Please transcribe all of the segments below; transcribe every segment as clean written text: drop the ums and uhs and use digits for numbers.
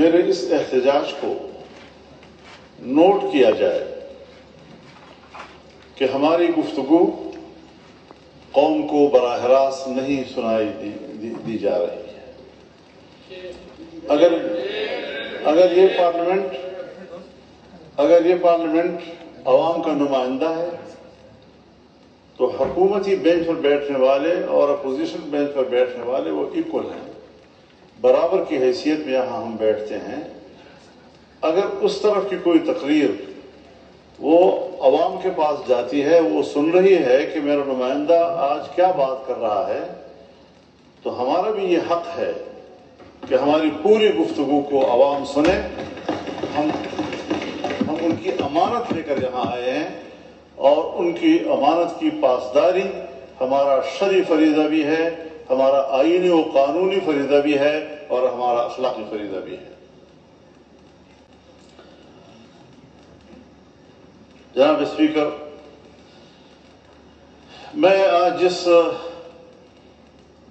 میرے اس احتجاج کو نوٹ کیا جائے کہ ہماری گفتگو قوم کو براہ راست نہیں سنائی دی جا رہی ہے۔ اگر یہ پارلیمنٹ عوام کا نمائندہ ہے تو حکومتی بینچ پر بیٹھنے والے اور اپوزیشن بینچ پر بیٹھنے والے وہ ایکول ہیں، برابر کی حیثیت میں یہاں ہم بیٹھتے ہیں۔ اگر اس طرف کی کوئی تقریر وہ عوام کے پاس جاتی ہے، وہ سن رہی ہے کہ میرا نمائندہ آج کیا بات کر رہا ہے، تو ہمارا بھی یہ حق ہے کہ ہماری پوری گفتگو کو عوام سنیں۔ ہم ان کی امانت لے کر یہاں آئے ہیں اور ان کی امانت کی پاسداری ہمارا شرعی فریضہ بھی ہے، ہمارا آئینی و قانونی فریضہ بھی ہے اور ہمارا اخلاقی فریضہ بھی ہے۔ جناب اسپیکر، میں آج جس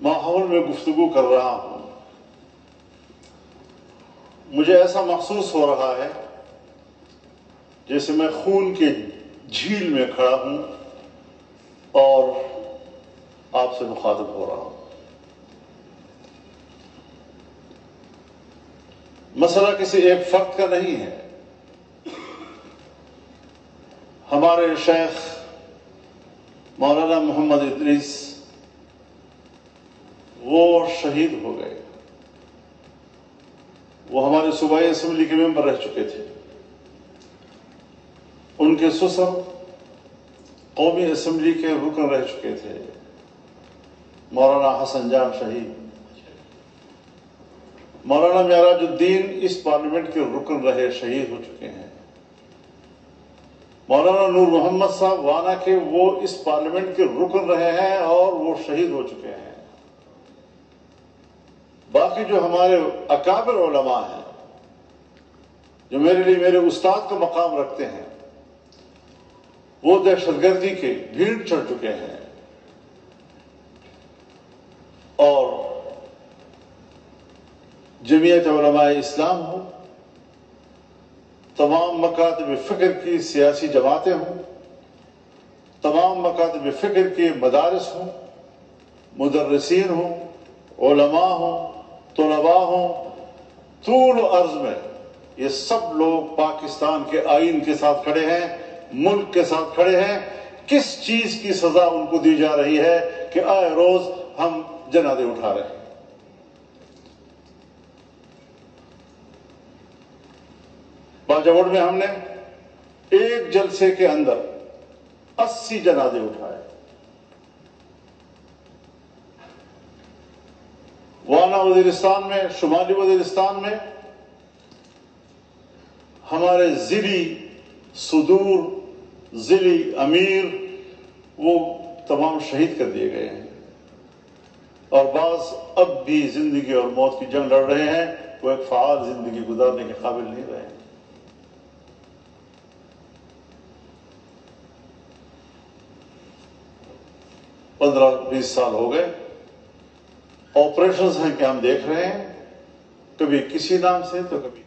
ماحول میں گفتگو کر رہا ہوں، مجھے ایسا محسوس ہو رہا ہے جیسے میں خون کے جھیل میں کھڑا ہوں اور آپ سے مخاطب ہو رہا ہوں۔ مسئلہ کسی ایک فرد کا نہیں ہے۔ ہمارے شیخ مولانا محمد ادریس وہ شہید ہو گئے۔ وہ ہمارے صوبائی اسمبلی کے ممبر رہ چکے تھے۔ ان کے سسر قومی اسمبلی کے رکن رہ چکے تھے، مولانا حسن جان شہید۔ مولانا معراج الدین اس پارلیمنٹ کے رکن رہے، شہید ہو چکے ہیں۔ مولانا نور محمد صاحب وانا کے وہ اس پارلیمنٹ کے رکن رہے ہیں اور وہ شہید ہو چکے ہیں۔ باقی جو ہمارے اکابر علماء ہیں، جو میرے لیے میرے استاد کا مقام رکھتے ہیں، وہ دہشت گردی کے بھیڑ چڑھ چکے ہیں اور جمعیت علماء اسلام ہو، تمام مکاتب فکر کی سیاسی جماعتیں ہوں، تمام مکاتب فکر کے مدارس ہوں، مدرسین ہوں، علماء ہوں، طلباء ہوں، طول و عرض میں یہ سب لوگ پاکستان کے آئین کے ساتھ کھڑے ہیں، ملک کے ساتھ کھڑے ہیں۔ کس چیز کی سزا ان کو دی جا رہی ہے کہ آئے روز ہم جنازے اٹھا رہے ہیں؟ باجوڑ میں ہم نے ایک جلسے کے اندر 80 جنازے اٹھائے۔ وانا وزیرستان میں، شمالی وزیرستان میں ہمارے ضلعی صدور، ضلعی امیر وہ تمام شہید کر دیے گئے ہیں، اور بعض اب بھی زندگی اور موت کی جنگ لڑ رہے ہیں، وہ ایک فعال زندگی گزارنے کے قابل نہیں رہے ہیں۔ پندرہ 20 سال ہو گئے، آپریشنز ہیں کہ ہم دیکھ رہے ہیں، کبھی کسی نام سے تو کبھی